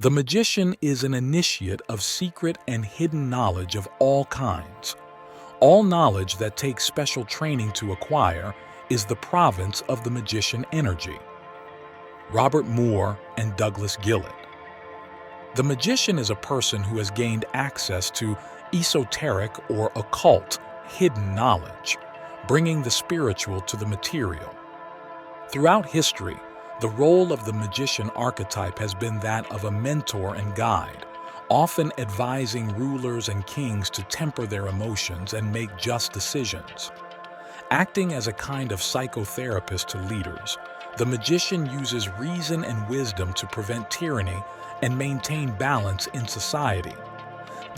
The magician is an initiate of secret and hidden knowledge of all kinds. All knowledge that takes special training to acquire is the province of the magician energy. Robert Moore and Douglas Gillett. The magician is a person who has gained access to esoteric or occult hidden knowledge, bringing the spiritual to the material. Throughout history, the role of the magician archetype has been that of a mentor and guide, often advising rulers and kings to temper their emotions and make just decisions. Acting as a kind of psychotherapist to leaders, the magician uses reason and wisdom to prevent tyranny and maintain balance in society.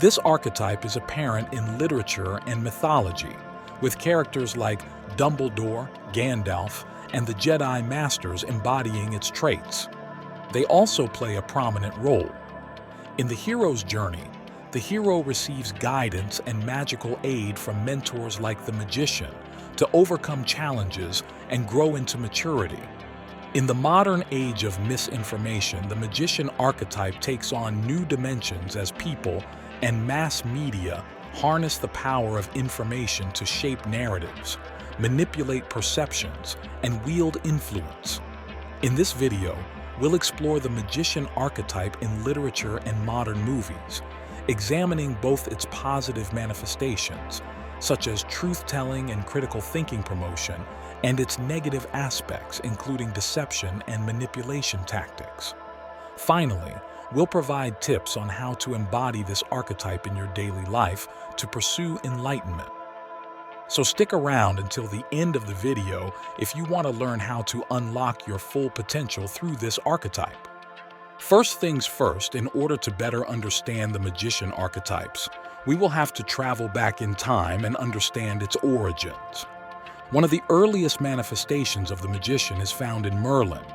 This archetype is apparent in literature and mythology, with characters like Dumbledore, Gandalf, and the Jedi Masters embodying its traits. They also play a prominent role. In the hero's journey, the hero receives guidance and magical aid from mentors like the magician to overcome challenges and grow into maturity. In the modern age of misinformation, the magician archetype takes on new dimensions as people and mass media harness the power of information to shape narratives, manipulate perceptions, and wield influence. In this video, we'll explore the magician archetype in literature and modern movies, examining both its positive manifestations, such as truth-telling and critical thinking promotion, and its negative aspects, including deception and manipulation tactics. Finally, we'll provide tips on how to embody this archetype in your daily life to pursue enlightenment. So stick around until the end of the video if you want to learn how to unlock your full potential through this archetype. First things first, in order to better understand the magician archetypes, we will have to travel back in time and understand its origins. One of the earliest manifestations of the magician is found in Merlin,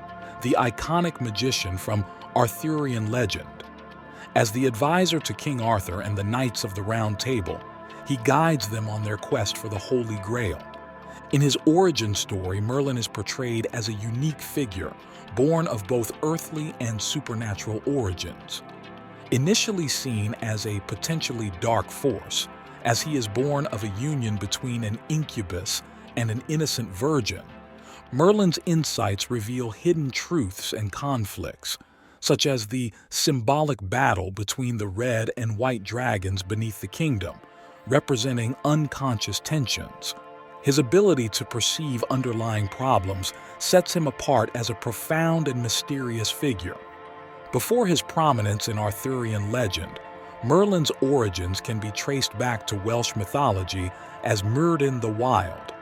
the iconic magician from Arthurian legend. As the advisor to King Arthur and the Knights of the Round Table, he guides them on their quest for the Holy Grail. In his origin story, Merlin is portrayed as a unique figure, born of both earthly and supernatural origins. Initially seen as a potentially dark force, as he is born of a union between an incubus and an innocent virgin, Merlin's insights reveal hidden truths and conflicts, such as the symbolic battle between the red and white dragons beneath the kingdom, representing unconscious tensions. His ability to perceive underlying problems sets him apart as a profound and mysterious figure. Before his prominence in Arthurian legend, Merlin's origins can be traced back to Welsh mythology as Merlin the Wild,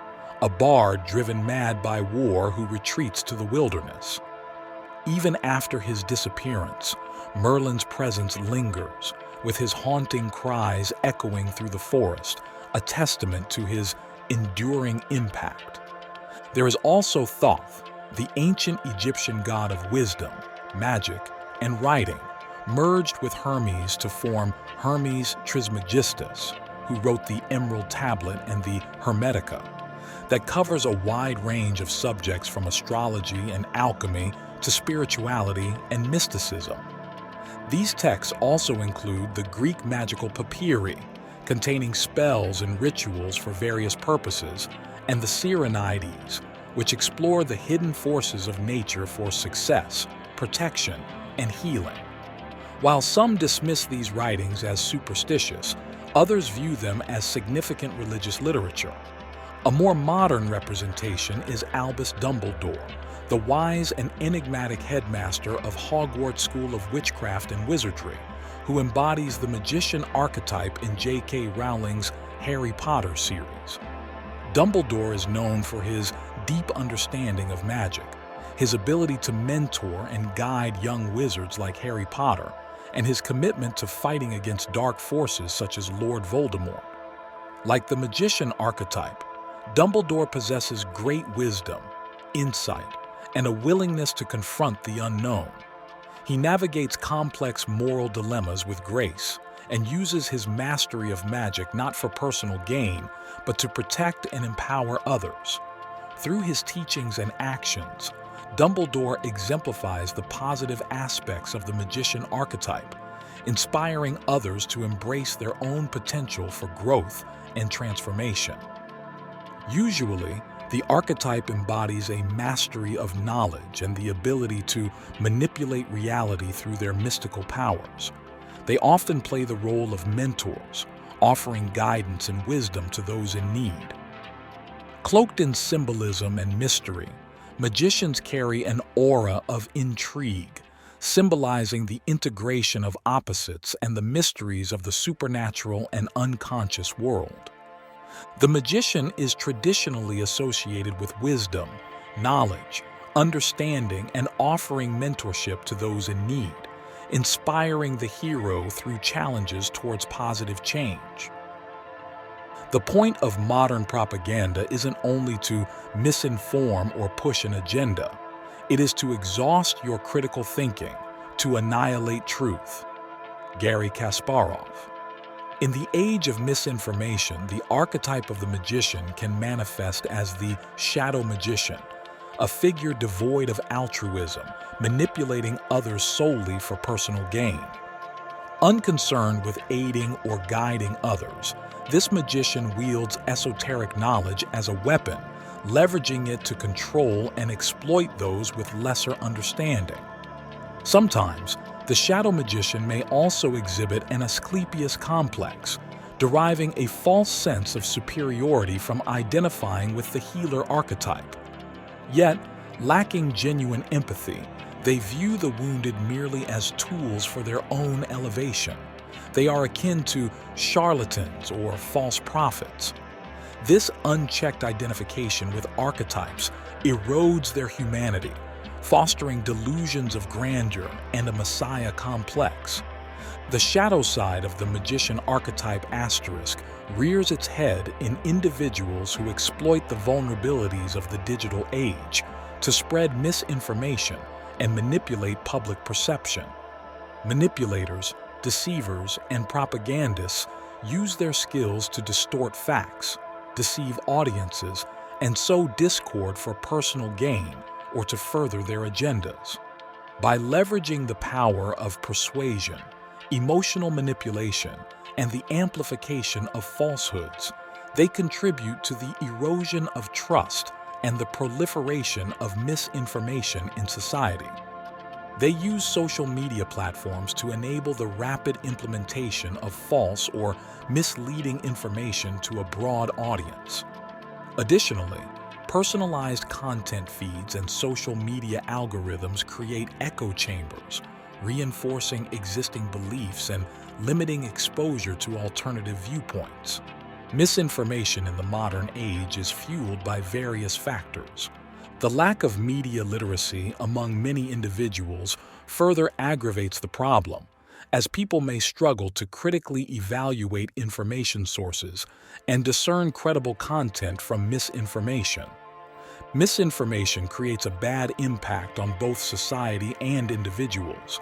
a bard driven mad by war who retreats to the wilderness. Even after his disappearance, Merlin's presence lingers, with his haunting cries echoing through the forest, a testament to his enduring impact. There is also Thoth, the ancient Egyptian god of wisdom, magic, and writing, merged with Hermes to form Hermes Trismegistus, who wrote the Emerald Tablet and the Hermetica, that covers a wide range of subjects from astrology and alchemy to spirituality and mysticism. These texts also include the Greek magical papyri, containing spells and rituals for various purposes, and the Sirenides, which explore the hidden forces of nature for success, protection, and healing. While some dismiss these writings as superstitious, others view them as significant religious literature. A more modern representation is Albus Dumbledore, the wise and enigmatic headmaster of Hogwarts School of Witchcraft and Wizardry, who embodies the magician archetype in J.K. Rowling's Harry Potter series. Dumbledore is known for his deep understanding of magic, his ability to mentor and guide young wizards like Harry Potter, and his commitment to fighting against dark forces such as Lord Voldemort. Like the magician archetype, Dumbledore possesses great wisdom, insight, and a willingness to confront the unknown. He navigates complex moral dilemmas with grace and uses his mastery of magic not for personal gain, but to protect and empower others. Through his teachings and actions, Dumbledore exemplifies the positive aspects of the magician archetype, inspiring others to embrace their own potential for growth and transformation. Usually, the archetype embodies a mastery of knowledge and the ability to manipulate reality through their mystical powers. They often play the role of mentors, offering guidance and wisdom to those in need. Cloaked in symbolism and mystery, magicians carry an aura of intrigue, symbolizing the integration of opposites and the mysteries of the supernatural and unconscious world. The magician is traditionally associated with wisdom, knowledge, understanding, and offering mentorship to those in need, inspiring the hero through challenges towards positive change. The point of modern propaganda isn't only to misinform or push an agenda. It is to exhaust your critical thinking, to annihilate truth. Garry Kasparov. In the age of misinformation, the archetype of the magician can manifest as the shadow magician, a figure devoid of altruism, manipulating others solely for personal gain. Unconcerned with aiding or guiding others, this magician wields esoteric knowledge as a weapon, leveraging it to control and exploit those with lesser understanding. Sometimes, the shadow magician may also exhibit an Asclepius complex, deriving a false sense of superiority from identifying with the healer archetype. Yet, lacking genuine empathy, they view the wounded merely as tools for their own elevation. They are akin to charlatans or false prophets. This unchecked identification with archetypes erodes their humanity, fostering delusions of grandeur and a messiah complex. The shadow side of the magician archetype asterisk rears its head in individuals who exploit the vulnerabilities of the digital age to spread misinformation and manipulate public perception. Manipulators, deceivers, and propagandists use their skills to distort facts, deceive audiences, and sow discord for personal gain or to further their agendas. By leveraging the power of persuasion, emotional manipulation, and the amplification of falsehoods, they contribute to the erosion of trust and the proliferation of misinformation in society. They use social media platforms to enable the rapid implementation of false or misleading information to a broad audience. Additionally, personalized content feeds and social media algorithms create echo chambers, reinforcing existing beliefs and limiting exposure to alternative viewpoints. Misinformation in the modern age is fueled by various factors. The lack of media literacy among many individuals further aggravates the problem, as people may struggle to critically evaluate information sources and discern credible content from misinformation. Misinformation creates a bad impact on both society and individuals.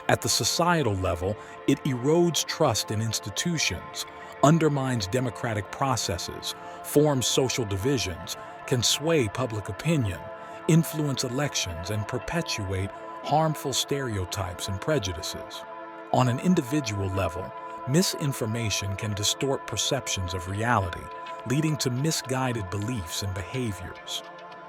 At the societal level, it erodes trust in institutions, undermines democratic processes, forms social divisions, can sway public opinion, influence elections, and perpetuate harmful stereotypes and prejudices. On an individual level, misinformation can distort perceptions of reality, leading to misguided beliefs and behaviors.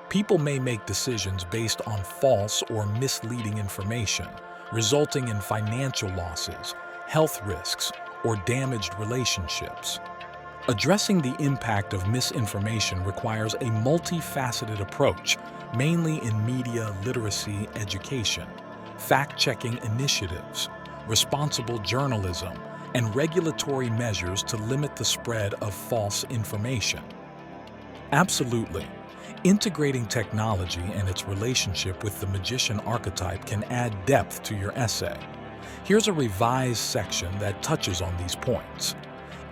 People may make decisions based on false or misleading information, resulting in financial losses, health risks, or damaged relationships. Addressing the impact of misinformation requires a multifaceted approach, mainly in media literacy education, fact-checking initiatives, responsible journalism, and regulatory measures to limit the spread of false information. Absolutely. Integrating technology and its relationship with the magician archetype can add depth to your essay. Here's a revised section that touches on these points.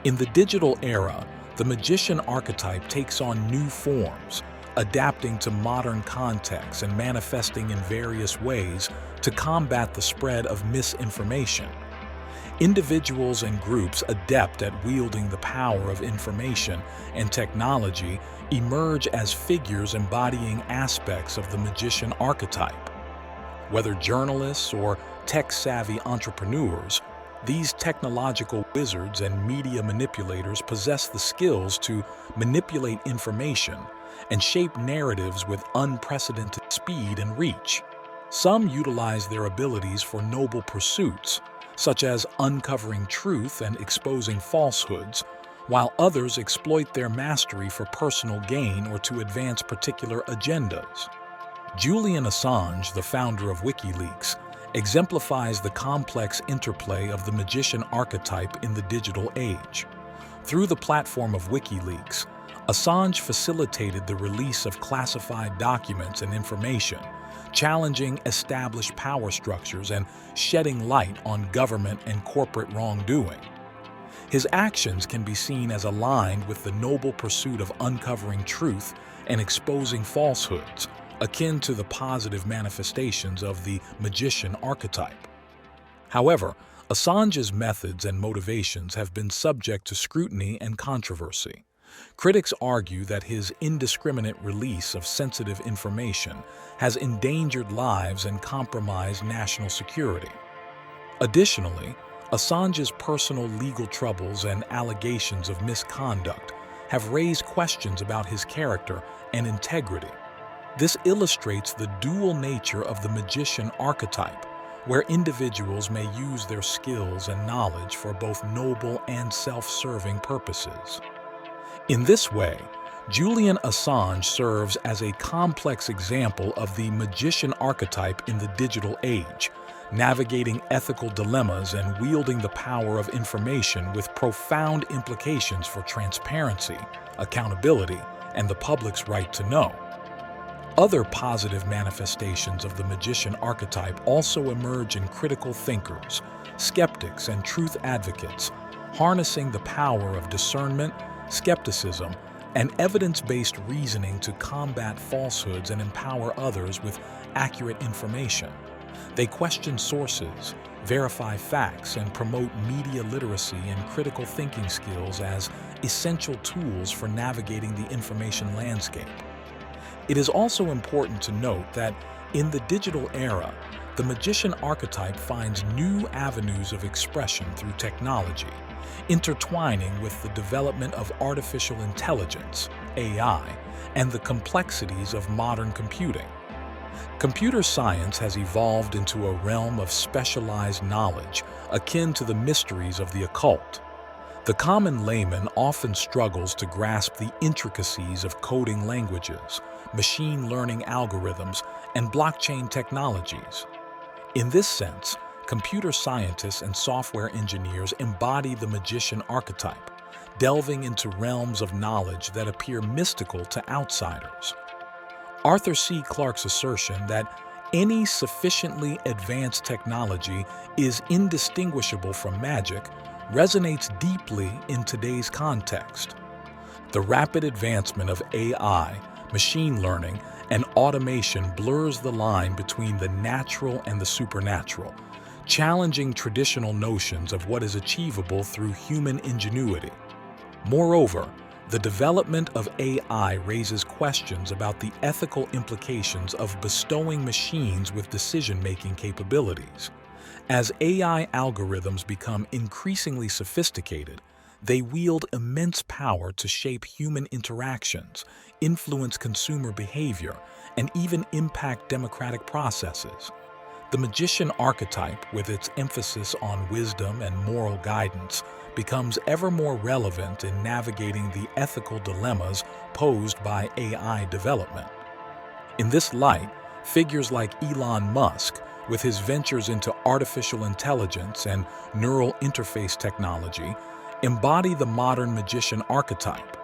In the digital era, the magician archetype takes on new forms, adapting to modern contexts and manifesting in various ways to combat the spread of misinformation. Individuals and groups adept at wielding the power of information and technology emerge as figures embodying aspects of the magician archetype. Whether journalists or tech-savvy entrepreneurs, these technological wizards and media manipulators possess the skills to manipulate information and shape narratives with unprecedented speed and reach. Some utilize their abilities for noble pursuits, such as uncovering truth and exposing falsehoods, while others exploit their mastery for personal gain or to advance particular agendas. Julian Assange, the founder of WikiLeaks, exemplifies the complex interplay of the magician archetype in the digital age. Through the platform of WikiLeaks, Assange facilitated the release of classified documents and information, challenging established power structures and shedding light on government and corporate wrongdoing. His actions can be seen as aligned with the noble pursuit of uncovering truth and exposing falsehoods, akin to the positive manifestations of the magician archetype. However, Assange's methods and motivations have been subject to scrutiny and controversy. Critics argue that his indiscriminate release of sensitive information has endangered lives and compromised national security. Additionally, Assange's personal legal troubles and allegations of misconduct have raised questions about his character and integrity. This illustrates the dual nature of the magician archetype, where individuals may use their skills and knowledge for both noble and self-serving purposes. In this way, Julian Assange serves as a complex example of the magician archetype in the digital age, navigating ethical dilemmas and wielding the power of information with profound implications for transparency, accountability, and the public's right to know. Other positive manifestations of the magician archetype also emerge in critical thinkers, skeptics, and truth advocates, harnessing the power of discernment, skepticism, and evidence-based reasoning to combat falsehoods and empower others with accurate information. They question sources, verify facts, and promote media literacy and critical thinking skills as essential tools for navigating the information landscape. It is also important to note that in the digital era, the magician archetype finds new avenues of expression through technology, intertwining with the development of artificial intelligence, AI, and the complexities of modern computing. Computer science has evolved into a realm of specialized knowledge akin to the mysteries of the occult. The common layman often struggles to grasp the intricacies of coding languages, machine learning algorithms, and blockchain technologies. In this sense, computer scientists and software engineers embody the magician archetype, delving into realms of knowledge that appear mystical to outsiders. Arthur C. Clarke's assertion that any sufficiently advanced technology is indistinguishable from magic resonates deeply in today's context. The rapid advancement of AI, machine learning, and automation blurs the line between the natural and the supernatural, challenging traditional notions of what is achievable through human ingenuity. Moreover, the development of AI raises questions about the ethical implications of bestowing machines with decision-making capabilities. As AI algorithms become increasingly sophisticated, they wield immense power to shape human interactions, influence consumer behavior, and even impact democratic processes. The magician archetype, with its emphasis on wisdom and moral guidance, becomes ever more relevant in navigating the ethical dilemmas posed by AI development. In this light, figures like Elon Musk, with his ventures into artificial intelligence and neural interface technology, embody the modern magician archetype.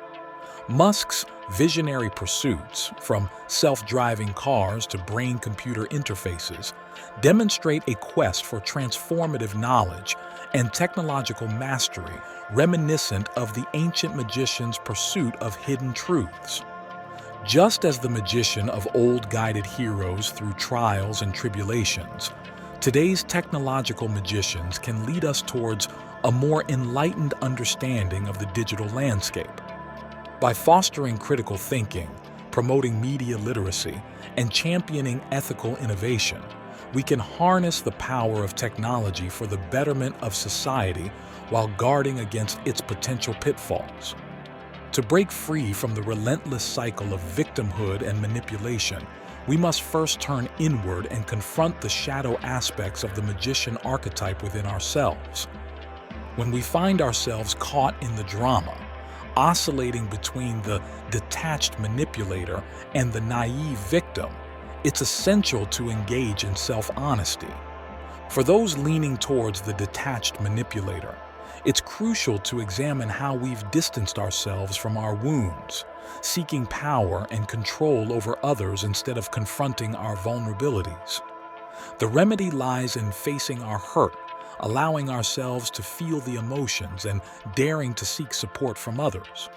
Musk's visionary pursuits, from self-driving cars to brain-computer interfaces, demonstrate a quest for transformative knowledge and technological mastery reminiscent of the ancient magician's pursuit of hidden truths. Just as the magician of old guided heroes through trials and tribulations, Today's technological magicians can lead us towards a more enlightened understanding of the digital landscape. By fostering critical thinking, promoting media literacy, and championing ethical innovation, we can harness the power of technology for the betterment of society while guarding against its potential pitfalls. To break free from the relentless cycle of victimhood and manipulation, we must first turn inward and confront the shadow aspects of the magician archetype within ourselves. When we find ourselves caught in the drama, oscillating between the detached manipulator and the naive victim, it's essential to engage in self-honesty. For those leaning towards the detached manipulator, it's crucial to examine how we've distanced ourselves from our wounds, seeking power and control over others instead of confronting our vulnerabilities. The remedy lies in facing our hurt, allowing ourselves to feel the emotions and daring to seek support from others.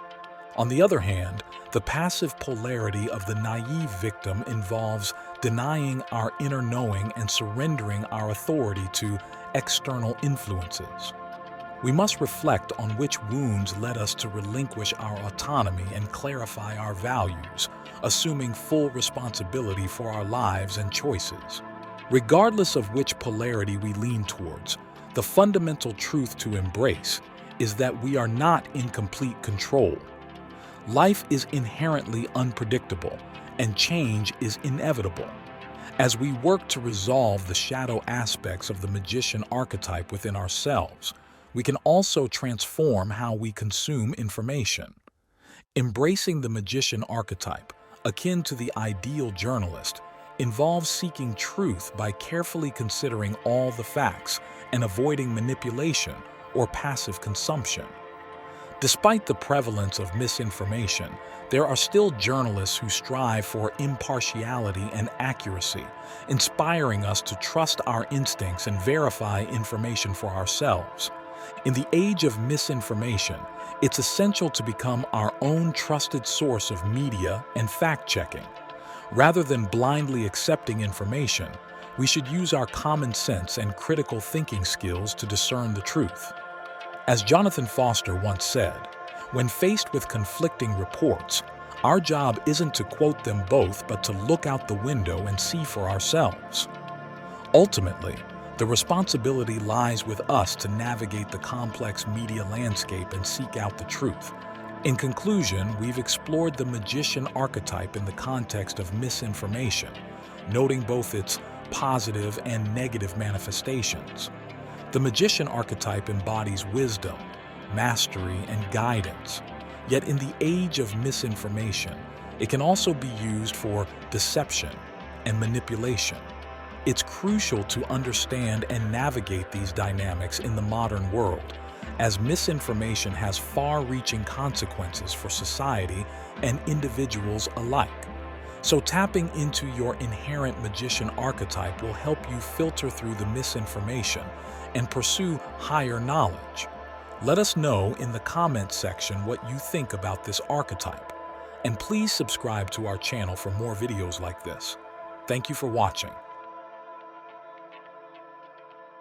On the other hand, the passive polarity of the naive victim involves denying our inner knowing and surrendering our authority to external influences. We must reflect on which wounds led us to relinquish our autonomy and clarify our values, assuming full responsibility for our lives and choices. Regardless of which polarity we lean towards, the fundamental truth to embrace is that we are not in complete control. Life is inherently unpredictable, and change is inevitable. As we work to resolve the shadow aspects of the magician archetype within ourselves, we can also transform how we consume information. Embracing the magician archetype, akin to the ideal journalist, involves seeking truth by carefully considering all the facts and avoiding manipulation or passive consumption. Despite the prevalence of misinformation, there are still journalists who strive for impartiality and accuracy, inspiring us to trust our instincts and verify information for ourselves. In the age of misinformation, it's essential to become our own trusted source of media and fact-checking. Rather than blindly accepting information, we should use our common sense and critical thinking skills to discern the truth. As Jonathan Foster once said, when faced with conflicting reports, our job isn't to quote them both but to look out the window and see for ourselves. Ultimately, the responsibility lies with us to navigate the complex media landscape and seek out the truth. In conclusion, we've explored the magician archetype in the context of misinformation, noting both its positive and negative manifestations. The magician archetype embodies wisdom, mastery, and guidance. Yet in the age of misinformation, it can also be used for deception and manipulation. It's crucial to understand and navigate these dynamics in the modern world, as misinformation has far-reaching consequences for society and individuals alike. So tapping into your inherent magician archetype will help you filter through the misinformation and pursue higher knowledge. Let us know in the comments section what you think about this archetype. And please subscribe to our channel for more videos like this. Thank you for watching.